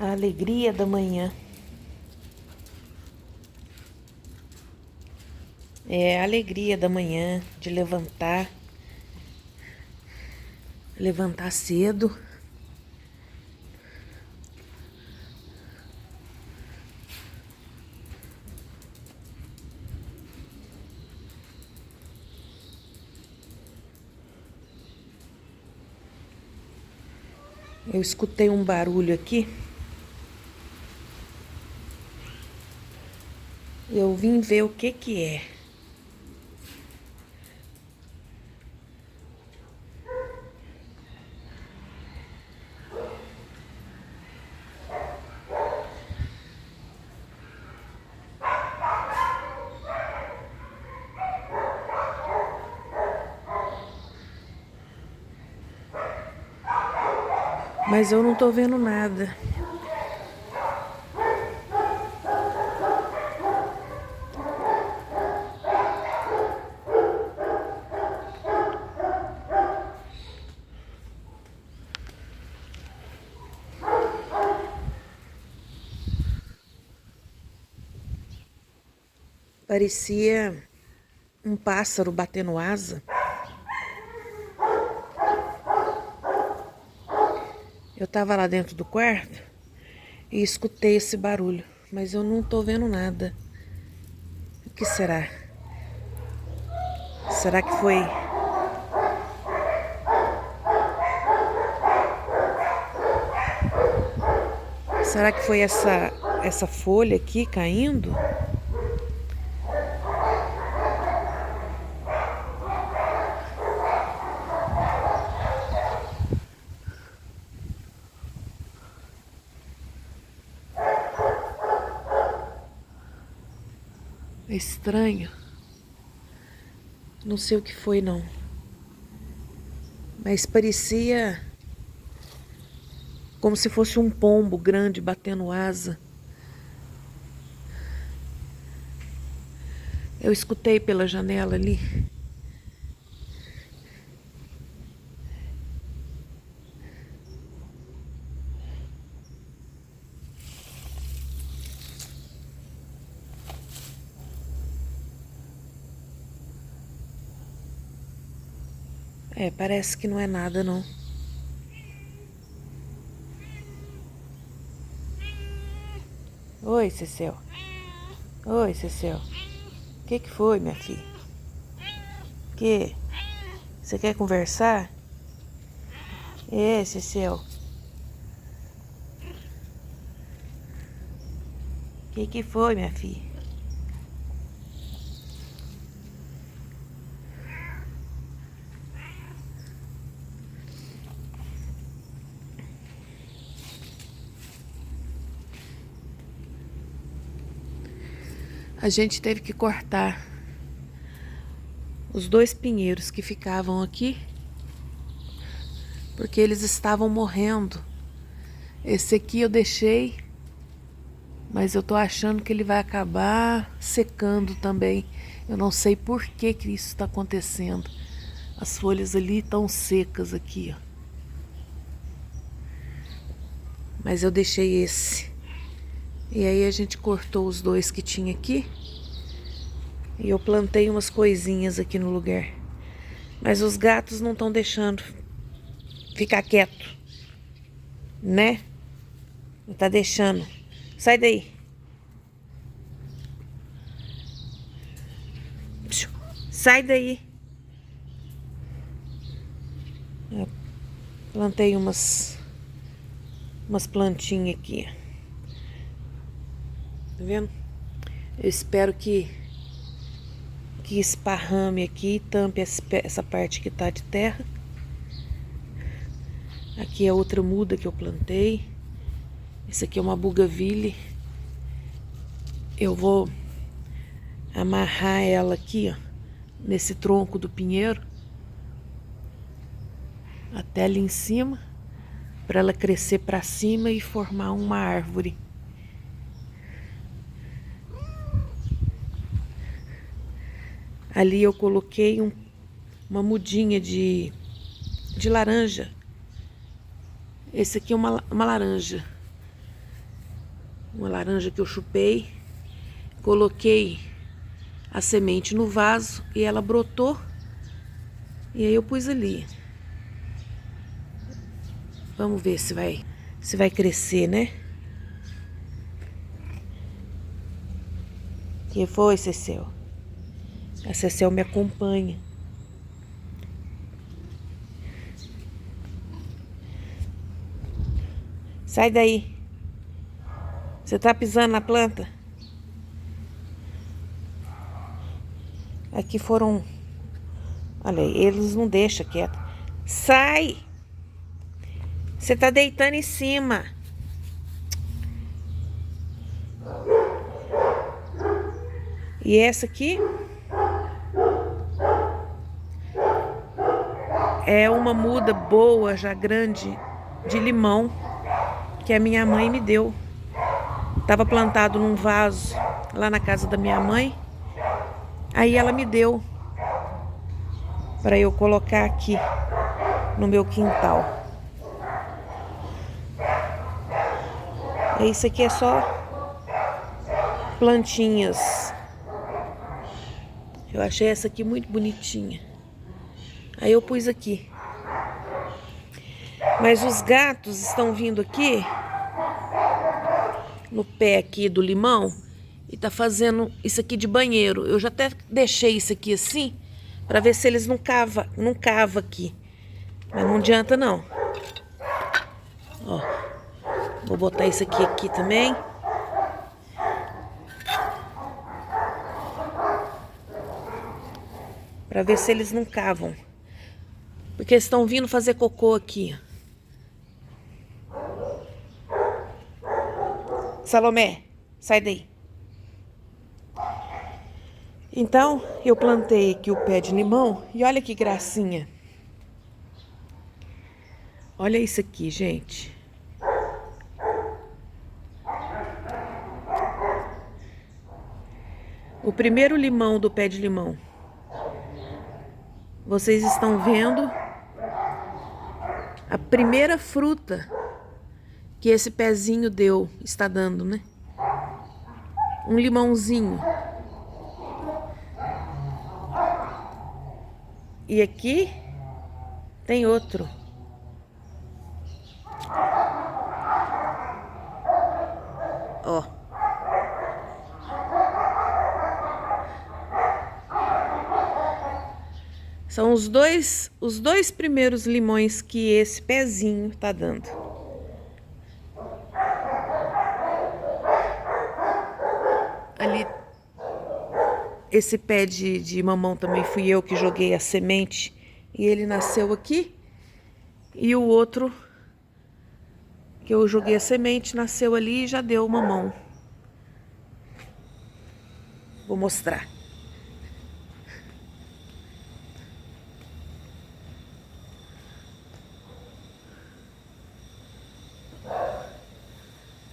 A alegria da manhã. É a alegria da manhã de levantar cedo. Eu escutei um barulho aqui. Eu vim ver o que é. Mas eu não tô vendo nada. Parecia um pássaro batendo asa. Eu tava lá dentro do quarto e escutei esse barulho, mas eu não tô vendo nada. O que será? Será que foi? Será que foi essa folha aqui caindo? É estranho. Não sei o que foi, não. Mas parecia como se fosse um pombo grande batendo asa. Eu escutei pela janela ali. É, parece que não é nada, não. Oi, Cecel. Oi, Cecel. O que foi, minha filha? Que? Você quer conversar? É, Cecel. O que foi, minha filha? A gente teve que cortar os 2 pinheiros que ficavam aqui, porque eles estavam morrendo. Esse aqui eu deixei, mas eu tô achando que ele vai acabar secando também. Eu não sei por que isso está acontecendo. As folhas ali estão secas aqui, ó. Mas eu deixei esse. E aí a gente cortou os 2 que tinha aqui. E eu plantei umas coisinhas aqui no lugar. Mas os gatos não estão deixando ficar quieto, né? Não tá deixando. Sai daí. Sai daí. Eu plantei umas plantinhas aqui. Tá vendo? Eu espero que esparrame aqui e tampe essa parte que tá de terra. Aqui é outra muda que eu plantei. Esse aqui é uma bougainville. Eu vou amarrar ela aqui, ó, nesse tronco do pinheiro, até ali em cima, para ela crescer para cima e formar uma árvore. Ali eu coloquei uma mudinha de laranja. Esse aqui é uma laranja. Uma laranja que eu chupei. Coloquei a semente no vaso e ela brotou. E aí eu pus ali. Vamos ver se vai crescer, né? Que foi, Cecel? A Cecel me acompanha. Sai daí. Você tá pisando na planta? Aqui foram... Olha aí, eles não deixam quieto. Sai! Você tá deitando em cima. E essa aqui é uma muda boa, já grande, de limão, que a minha mãe me deu. Tava plantado num vaso lá na casa da minha mãe. Aí ela me deu para eu colocar aqui no meu quintal. Isso aqui é só plantinhas. Eu achei essa aqui muito bonitinha. Aí eu pus aqui. Mas os gatos estão vindo aqui no pé aqui do limão e tá fazendo isso aqui de banheiro. Eu já até deixei isso aqui assim para ver se eles não cava aqui. Mas não adianta não. Ó, vou botar isso aqui também. Para ver se eles não cavam. Porque eles estão vindo fazer cocô aqui. Salomé, sai daí. Então, eu plantei aqui o pé de limão e olha que gracinha. Olha isso aqui, gente. O primeiro limão do pé de limão. Vocês estão vendo a primeira fruta que esse pezinho está dando, né? Um limãozinho. E aqui tem outro. Ó. São os dois primeiros limões que esse pezinho tá dando. Ali, esse pé de mamão também fui eu que joguei a semente e ele nasceu aqui. E o outro que eu joguei a semente nasceu ali e já deu mamão. Vou mostrar.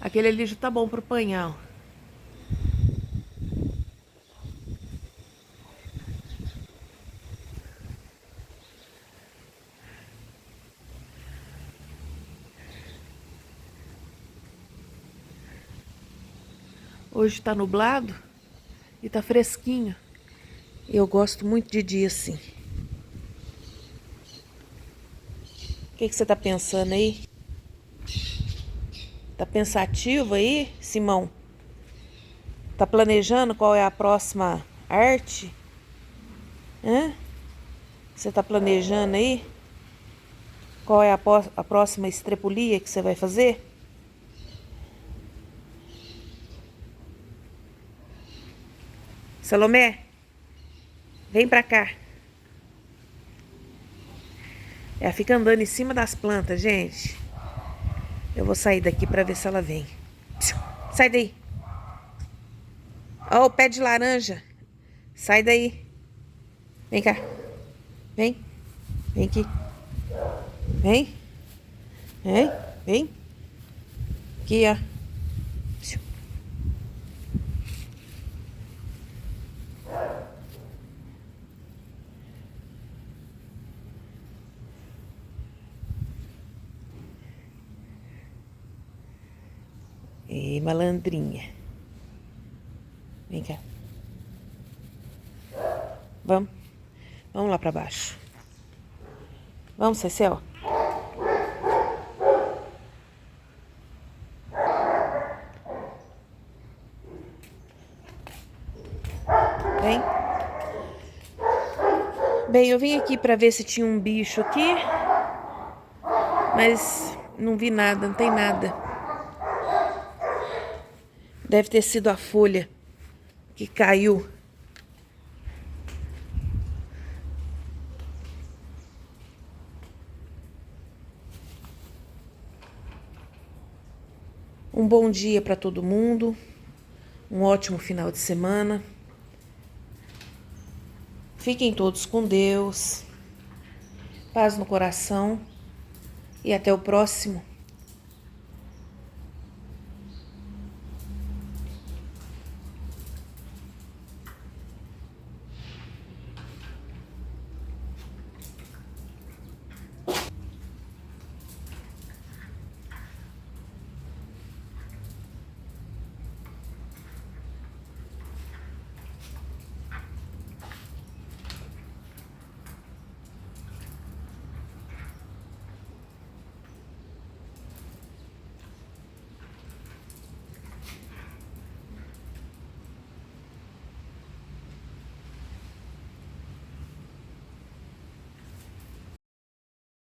Aquele ali já tá bom pro panhal. Hoje tá nublado e tá fresquinho. Eu gosto muito de dia assim. O que você tá pensando aí? Tá pensativo aí, Simão? Tá planejando qual é a próxima arte? Hã? Você tá planejando aí? Qual é a próxima estrepulia que você vai fazer? Salomé, vem pra cá. Ela fica andando em cima das plantas, gente. Eu vou sair daqui pra ver se ela vem. Sai daí. Ó, o pé de laranja. Sai daí. Vem cá. Vem. Vem aqui. Vem. Vem. Vem. Aqui, ó. E malandrinha. Vem cá. Vamos. Vamos lá pra baixo. Vamos, Cecel? Vem. Bem, eu vim aqui pra ver se tinha um bicho aqui. Mas não vi nada, não tem nada. Deve ter sido a folha que caiu. Um bom dia para todo mundo. Um ótimo final de semana. Fiquem todos com Deus. Paz no coração. E até o próximo.